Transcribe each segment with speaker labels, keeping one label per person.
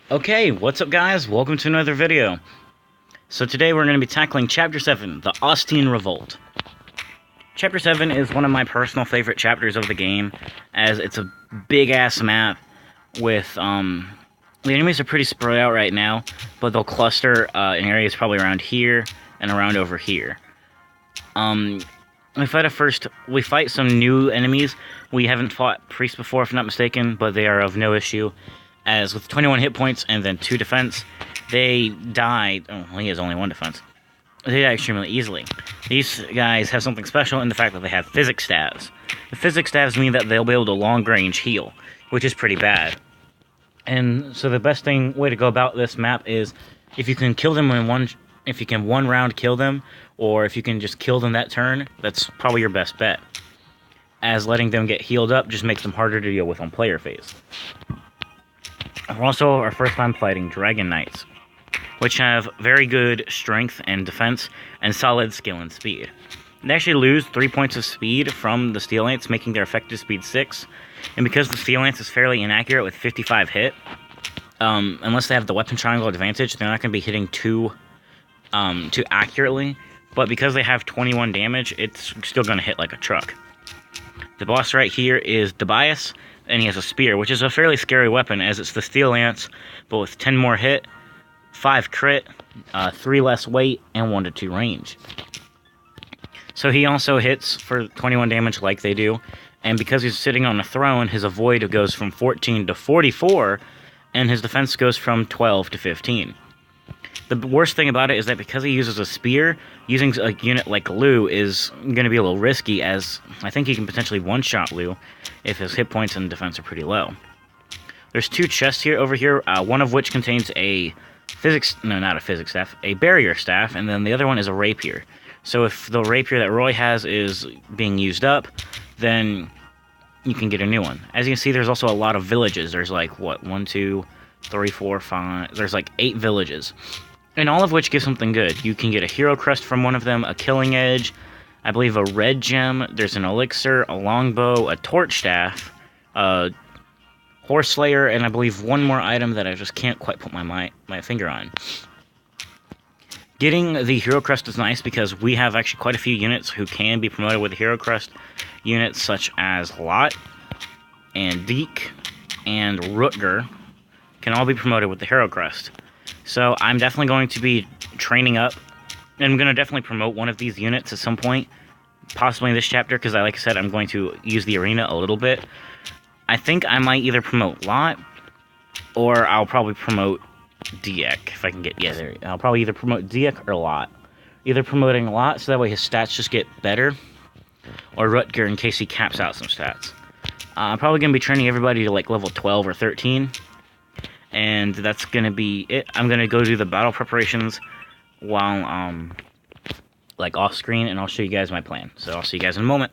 Speaker 1: Okay, what's up guys? Welcome to another video. So today we're going to be tackling Chapter 7, the Ostian Revolt. Chapter 7 is one of my personal favorite chapters of the game, as it's a big-ass map with, the enemies are pretty spread out right now, but they'll cluster in areas probably around here and around over here. We fight some new enemies. We haven't fought priests before, if I'm not mistaken, but they are of no issue. As with 21 hit points and then 2 defense, they die. Oh, well, he has only 1 defense. They die extremely easily. These guys have something special in the fact that they have physics staves. The physics staves mean that they'll be able to long-range heal, which is pretty bad. And so the best way to go about this map is if you can kill them if you can one round kill them, or if you can just kill them that turn, that's probably your best bet. As letting them get healed up just makes them harder to deal with on player phase. We're also our first time fighting Dragon Knights, which have very good strength and defense, and solid skill and speed. They actually lose 3 points of speed from the Steel Lance, making their effective speed 6, and because the Steel Lance is fairly inaccurate with 55 hit, unless they have the weapon triangle advantage, they're not going to be hitting too accurately, but because they have 21 damage, it's still going to hit like a truck. The boss right here is Tobias, and he has a spear, which is a fairly scary weapon, as it's the Steel Lance, but with 10 more hit, 5 crit, 3 less weight, and 1 to 2 range. So he also hits for 21 damage like they do, and because he's sitting on a throne, his avoid goes from 14 to 44, and his defense goes from 12 to 15. The worst thing about it is that because he uses a spear, using a unit like Lu is going to be a little risky, as I think he can potentially one-shot Lu if his hit points and defense are pretty low. There's 2 chests over here, one of which contains a barrier staff, and then the other one is a rapier. So if the rapier that Roy has is being used up, then you can get a new one. As you can see, there's also a lot of villages. There's like, what, 1, 2, 3, 4, 5, there's like 8 villages. And all of which give something good. You can get a hero crest from one of them, a killing edge, I believe a red gem, there's an elixir, a longbow, a torch staff, a horse slayer, and I believe one more item that I just can't quite put my finger on. Getting the hero crest is nice because we have actually quite a few units who can be promoted with the hero crest. Units such as Lot, and Deke, and Rutger can all be promoted with the hero crest. So I'm definitely going to be training up, and I'm going to definitely promote one of these units at some point, possibly in this chapter, because like I said, I'm going to use the arena a little bit. I think I might either promote Lot, or I'll probably promote Diek, if I can get, I'll probably either promote Diek or Lot. Either promoting Lot, so that way his stats just get better, or Rutger in case he caps out some stats. I'm probably going to be training everybody to like level 12 or 13. And that's going to be it. I'm going to go do the battle preparations while, like, off-screen, and I'll show you guys my plan. So I'll see you guys in a moment.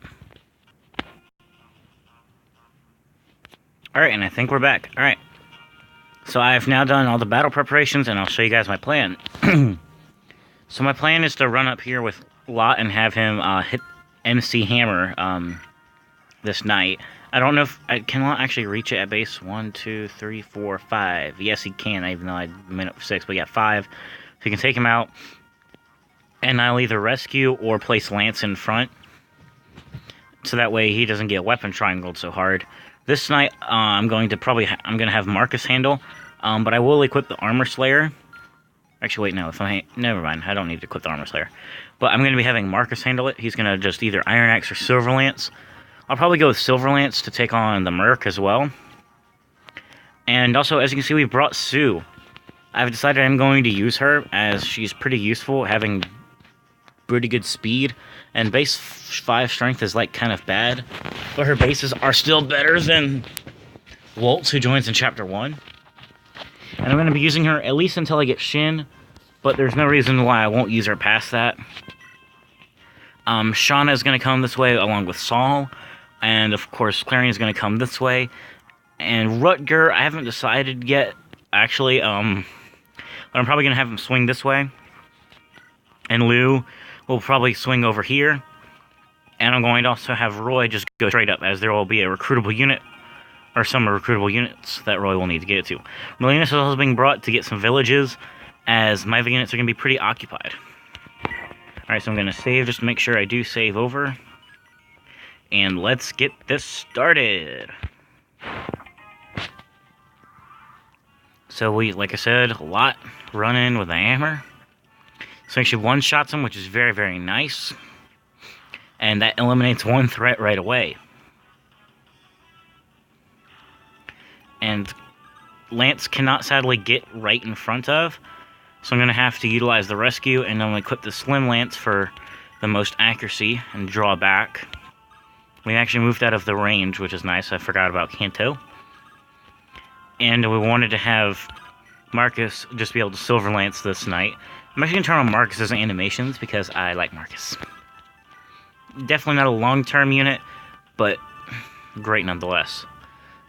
Speaker 1: Alright, and I think we're back. Alright. So I've now done all the battle preparations, and I'll show you guys my plan. So my plan is to run up here with Lot and have him hit MC Hammer this night. I don't know if I cannot actually reach it at base 1, 2, 3, 4, 5. Yes, he can, even though I'm minute 6, but yeah, 5. So you can take him out, and I'll either rescue or place Lance in front, so that way he doesn't get weapon triangled so hard. This night, I'm going to have Marcus handle, but I will equip the Armor Slayer. Actually, wait, no, never mind. I don't need to equip the Armor Slayer, but I'm going to be having Marcus handle it. He's going to just either Iron Axe or Silver Lance. I'll probably go with Silver Lance to take on the Merc as well. And also, as you can see, we brought Sue. I've decided I'm going to use her, as she's pretty useful, having pretty good speed. And base 5 strength is, like, kind of bad. But her bases are still better than Waltz, who joins in Chapter 1. And I'm going to be using her at least until I get Shin. But there's no reason why I won't use her past that. Shauna is going to come this way along with Saul. And, of course, Clarion is going to come this way. And Rutger, I haven't decided yet, actually. But I'm probably going to have him swing this way. And Lu will probably swing over here. And I'm going to also have Roy just go straight up, as there will be a recruitable unit or some recruitable units that Roy will need to get to. Molinas is also being brought to get some villages, as my units are going to be pretty occupied. Alright, so I'm going to save just to make sure I do save over. And let's get this started. So we, like I said, a lot running with the hammer. So actually one-shots him, which is very, very nice. And that eliminates one threat right away. And Lance cannot sadly get right in front of, so I'm going to have to utilize the rescue and only equip the Slim Lance for the most accuracy and draw back. We actually moved out of the range, which is nice. I forgot about Kanto. And we wanted to have Marcus just be able to Silver Lance this night. I'm actually going to turn on Marcus's animations because I like Marcus. Definitely not a long-term unit, but great nonetheless.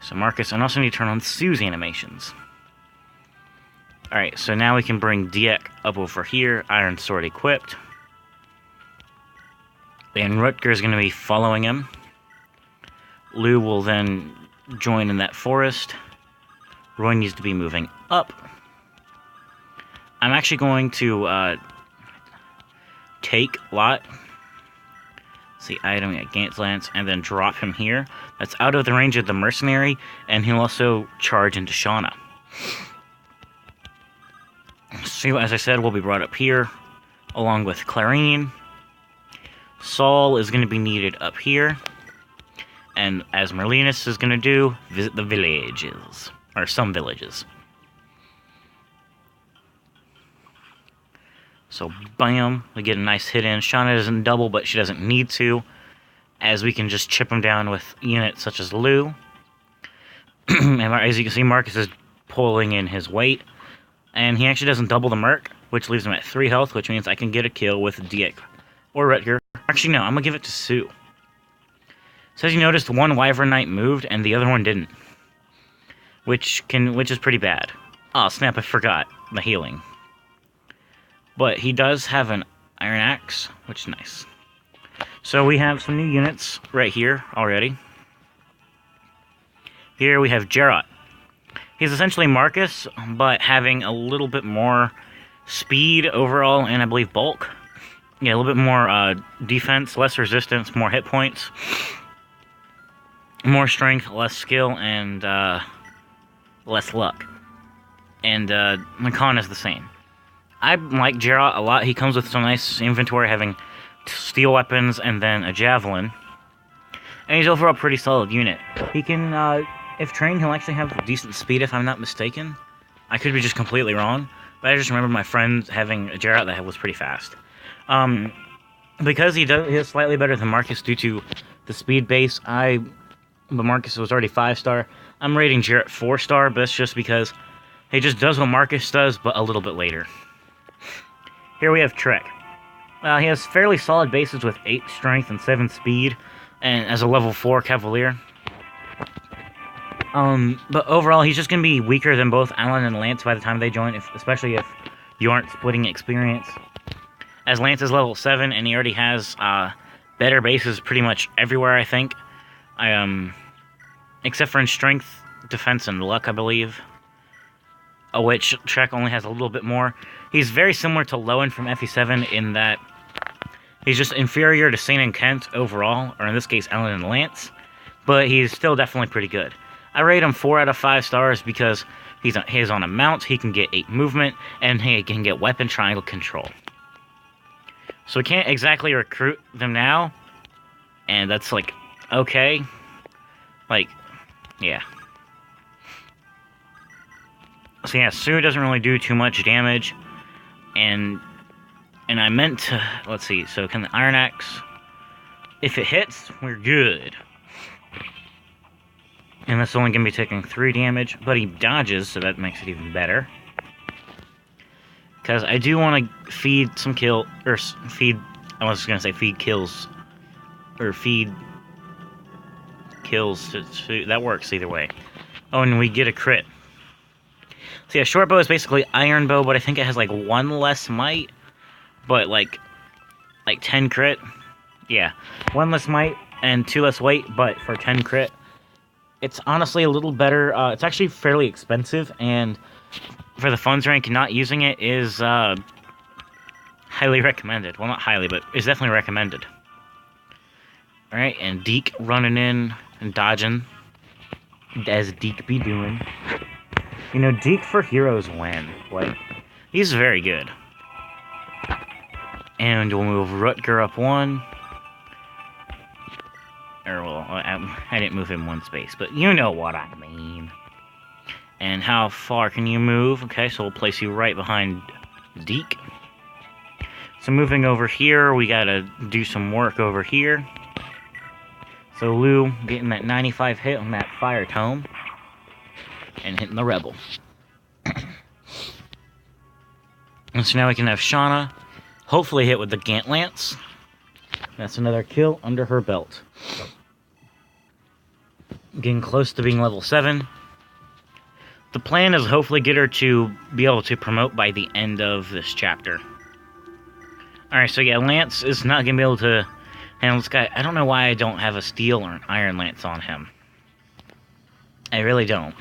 Speaker 1: So Marcus, and also need to turn on Sue's animations. Alright, so now we can bring Dieck up over here, Iron Sword equipped. And Rutger is going to be following him. Lou will then join in that forest. Roy needs to be moving up. I'm actually going to take Lot. See item at Gant's Lance, and then drop him here. That's out of the range of the mercenary, and he'll also charge into Shauna. So, as I said, we'll be brought up here, along with Clarine. Saul is going to be needed up here. And as Merlinus is going to do, visit the villages. Or some villages. So, bam, we get a nice hit in. Shauna doesn't double, but she doesn't need to, as we can just chip him down with units such as Lou. And as you can see, Marcus is pulling in his weight. And he actually doesn't double the Merc, which leaves him at 3 health, which means I can get a kill with Dieck or Rutger. Actually, no, I'm going to give it to Sue. So as you noticed, one Wyvern Knight moved, and the other one didn't. Which is pretty bad. Oh, snap, I forgot the healing. But he does have an Iron Axe, which is nice. So we have some new units right here already. Here we have Geralt. He's essentially Marcus, but having a little bit more speed overall, and I believe bulk. Yeah, a little bit more defense, less resistance, more hit points. More strength, less skill, and less luck. And Makan is the same. I like Geralt a lot. He comes with some nice inventory, having steel weapons and then a javelin. And he's overall a pretty solid unit. He can, if trained, he'll actually have decent speed if I'm not mistaken. I could be just completely wrong, but I just remember my friend having a Geralt that was pretty fast. Because he is slightly better than Marcus due to the speed base, but Marcus was already 5-star. I'm rating Geralt 4-star, but that's just because he just does what Marcus does, but a little bit later. Here we have Trek. He has fairly solid bases with 8 strength and 7 speed, and as a level 4 Cavalier. But overall, he's just going to be weaker than both Alan and Lance by the time they join, especially if you aren't splitting experience. As Lance is level 7, and he already has better bases pretty much everywhere, I think. Except for in strength, defense, and luck, I believe. Which Trek only has a little bit more. He's very similar to Lowen from FE7 in that he's just inferior to Saint and Kent overall, or in this case, Alan and Lance. But he's still definitely pretty good. I rate him 4 out of 5 stars because he's on a mount, he can get 8 movement, and he can get weapon triangle control. So we can't exactly recruit them now, and that's like, okay. Like, yeah. So yeah, Sue doesn't really do too much damage, and I meant to, let's see, so can the Iron Axe, if it hits, we're good. And that's only going to be taking 3 damage, but he dodges, so that makes it even better. Because I do want to feed some I was going to say feed kills, or feed kills, that works either way. Oh, and we get a crit. So yeah, short bow is basically iron bow, but I think it has like 1 less might, but like 10 crit. Yeah, 1 less might and 2 less weight, but for 10 crit, It's honestly a little better. It's actually fairly expensive, and for the funds rank, not using it is highly recommended. Well, not highly, but it's definitely recommended. Alright, and Deke running in and dodging, as Deke be doing. You know, Deke for heroes win. Like, he's very good. And we'll move Rutger up 1. Or, well, I didn't move him 1 space, but you know what I mean. And how far can you move? Okay, so we'll place you right behind Deke. So moving over here, we gotta do some work over here. So Lou getting that 95 hit on that fire tome. And hitting the rebel. And so now we can have Shauna hopefully hit with the Gant Lance. That's another kill under her belt. Getting close to being level 7. The plan is hopefully get her to be able to promote by the end of this chapter. Alright, so yeah, Lance is not going to be able to handle this guy. I don't know why I don't have a steel or an iron lance on him. I really don't.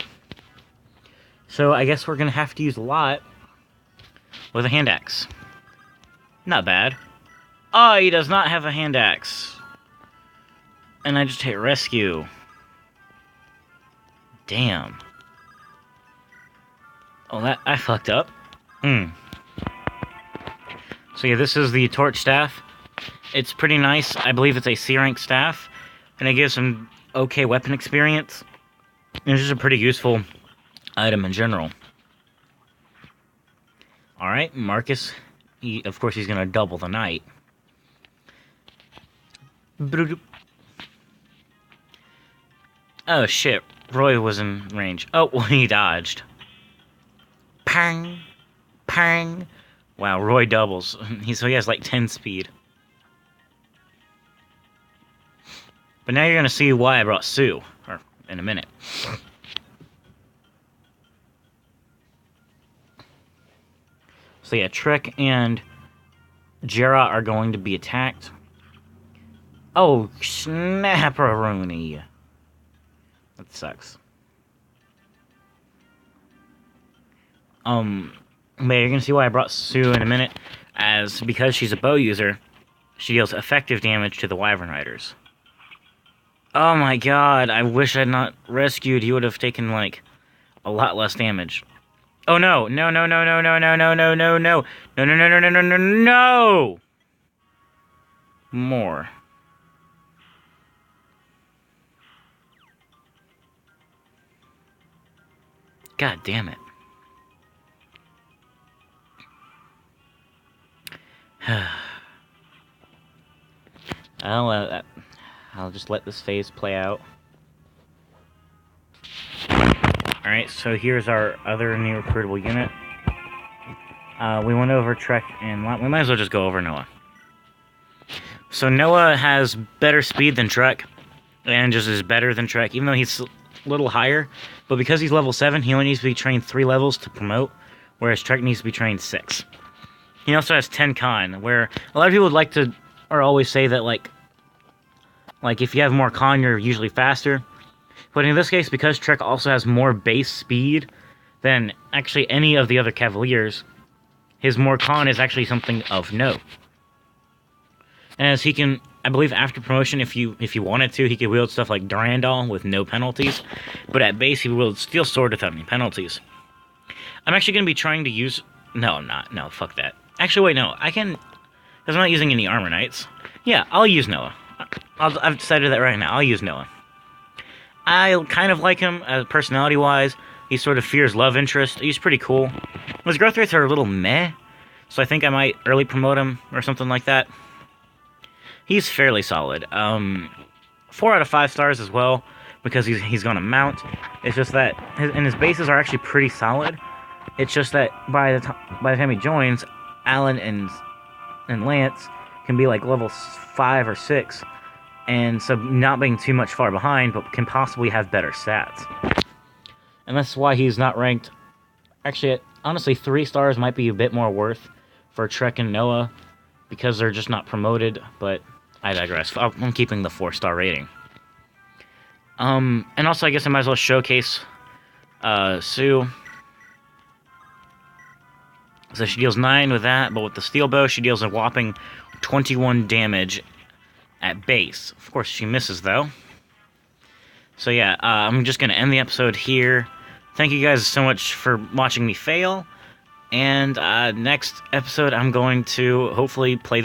Speaker 1: So I guess we're going to have to use a lot with a hand axe. Not bad. Oh, he does not have a hand axe. And I just hit rescue. Damn. Oh, that I fucked up. So yeah, this is the torch staff. It's pretty nice. I believe it's a C rank staff, and it gives some okay weapon experience. And it's just a pretty useful item in general. Alright, Marcus. Of course, he's gonna double the knight. Oh shit, Roy was in range. Oh, well, he dodged. Pang! Pang! Wow, Roy doubles. So he has like 10 speed. But now you're gonna see why I brought Sue. Or, in a minute. So yeah, Trek and Jera are going to be attacked. Oh, snap-a-rooney. That sucks. But you're gonna see why I brought Sue in a minute, as because she's a bow user, she deals effective damage to the Wyvern Riders. Oh my god, I wish I'd not rescued. He would have taken, like, a lot less damage. Oh no, no, no, no, no, no, no, no, no, no, no, no, no, no, no, no, no, no, no! More. God damn it. I'll just let this phase play out. Alright, so here's our other new recruitable unit. We went over Trek and we might as well just go over Noah. So Noah has better speed than Trek, and just is better than Trek, even though he's a little higher. But because he's level 7, he only needs to be trained 3 levels to promote, whereas Trek needs to be trained 6. He also has 10 con, where a lot of people would like to, or always say that, like if you have more con, you're usually faster. But in this case, because Trek also has more base speed than actually any of the other Cavaliers, his more con is actually something of note. As he can, I believe after promotion, if you wanted to, he could wield stuff like Durandal with no penalties. But at base, he wields Steel Sword without any penalties. I'm actually going to be trying to use... No, I'm not. No, fuck that. Actually, wait, no. I can... Because I'm not using any Armor Knights. Yeah, I'll use Noah. I've decided that right now. I'll use Noah. I kind of like him personality-wise. He sort of fears love interest. He's pretty cool. His growth rates are a little meh, so I think I might early promote him or something like that. He's fairly solid. 4 out of 5 stars as well, because he's going to mount. It's just that his bases are actually pretty solid. It's just that by the time he joins, Alan and Lance can be like level 5 or 6, and so not being too much far behind, but can possibly have better stats. And that's why he's not ranked. Actually, honestly, 3 stars might be a bit more worth for Trek and Noah, because they're just not promoted, but I digress. I'm keeping the 4-star rating. And also I guess I might as well showcase Sue. So she deals 9 with that, but with the steel bow, she deals a whopping 21 damage at base. Of course, she misses, though. So yeah, I'm just going to end the episode here. Thank you guys so much for watching me fail. And next episode, I'm going to hopefully play